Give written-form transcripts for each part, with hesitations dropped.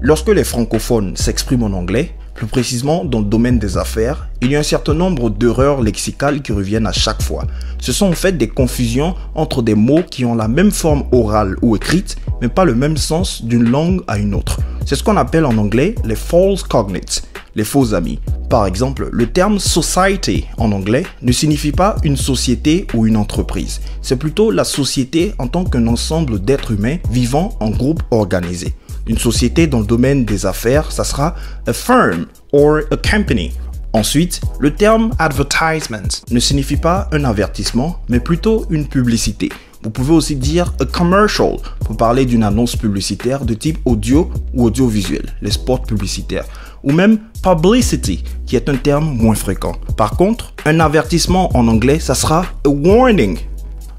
Lorsque les francophones s'expriment en anglais, plus précisément dans le domaine des affaires, il y a un certain nombre d'erreurs lexicales qui reviennent à chaque fois. Ce sont en fait des confusions entre des mots qui ont la même forme orale ou écrite, mais pas le même sens d'une langue à une autre. C'est ce qu'on appelle en anglais les false cognates, les faux amis. Par exemple, le terme society en anglais ne signifie pas une société ou une entreprise. C'est plutôt la société en tant qu'un ensemble d'êtres humains vivant en groupe organisé. Une société dans le domaine des affaires, ça sera a firm or a company. Ensuite, le terme advertisement ne signifie pas un avertissement, mais plutôt une publicité. Vous pouvez aussi dire a commercial pour parler d'une annonce publicitaire de type audio ou audiovisuel, les spots publicitaires. Ou même publicity, qui est un terme moins fréquent. Par contre, un avertissement en anglais, ça sera a warning.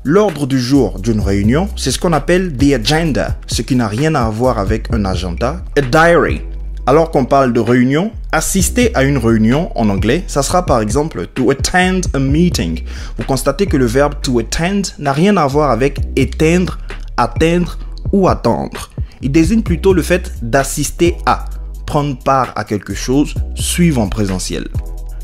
L'ordre du jour d'une réunion, c'est ce qu'on appelle the agenda, ce qui n'a rien à voir avec un agenda, a diary. Alors qu'on parle de réunion, assister à une réunion en anglais, ça sera par exemple to attend a meeting. Vous constatez que le verbe to attend n'a rien à voir avec éteindre, atteindre ou attendre. Il désigne plutôt le fait d'assister à, prendre part à quelque chose, suivre en présentiel.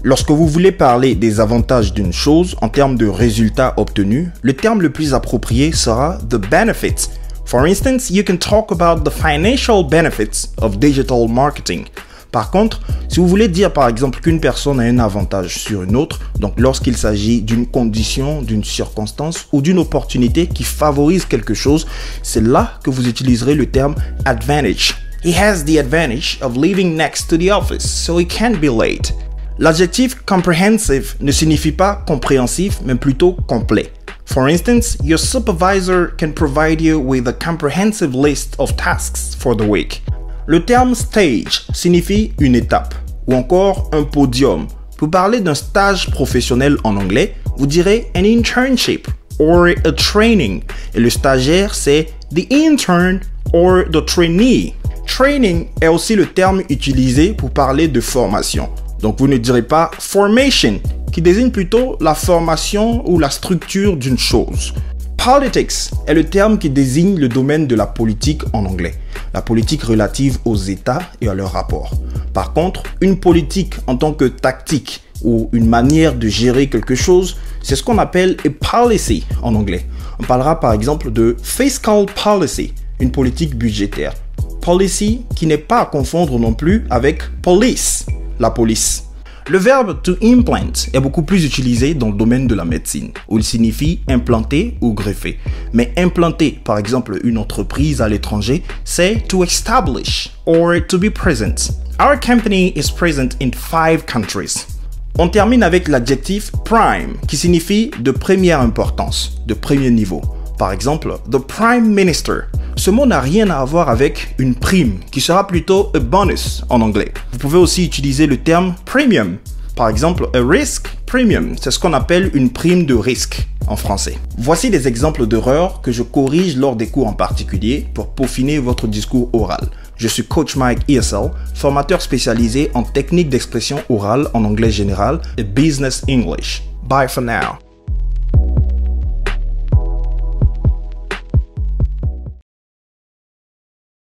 Lorsque vous voulez parler des avantages d'une chose en termes de résultats obtenus, le terme le plus approprié sera the benefits. For instance, you can talk about the financial benefits of digital marketing. Par contre, si vous voulez dire par exemple qu'une personne a un avantage sur une autre, donc lorsqu'il s'agit d'une condition, d'une circonstance ou d'une opportunité qui favorise quelque chose, c'est là que vous utiliserez le terme advantage. He has the advantage of living next to the office, so he can't be late. L'adjectif comprehensive ne signifie pas compréhensif, mais plutôt complet. For instance, your supervisor can provide you with a comprehensive list of tasks for the week. Le terme stage signifie une étape, ou encore un podium. Pour parler d'un stage professionnel en anglais, vous direz an internship or a training. Et le stagiaire, c'est the intern or the trainee. Training est aussi le terme utilisé pour parler de formation. Donc vous ne direz pas formation, qui désigne plutôt la formation ou la structure d'une chose. Politics est le terme qui désigne le domaine de la politique en anglais, la politique relative aux États et à leurs rapports. Par contre, une politique en tant que tactique ou une manière de gérer quelque chose, c'est ce qu'on appelle a policy en anglais. On parlera par exemple de fiscal policy, une politique budgétaire. Policy qui n'est pas à confondre non plus avec police, la police. Le verbe to implant est beaucoup plus utilisé dans le domaine de la médecine, où il signifie implanter ou greffer. Mais implanter, par exemple, une entreprise à l'étranger, c'est to establish or to be present. Our company is present in 5 countries. On termine avec l'adjectif prime, qui signifie de première importance, de premier niveau. Par exemple, the prime minister. Ce mot n'a rien à voir avec une prime, qui sera plutôt a bonus en anglais. Vous pouvez aussi utiliser le terme premium. Par exemple, a risk premium, c'est ce qu'on appelle une prime de risque en français. Voici des exemples d'erreurs que je corrige lors des cours en particulier pour peaufiner votre discours oral. Je suis Coach Mike ESL, formateur spécialisé en techniques d'expression orale en anglais général et business English. Bye for now.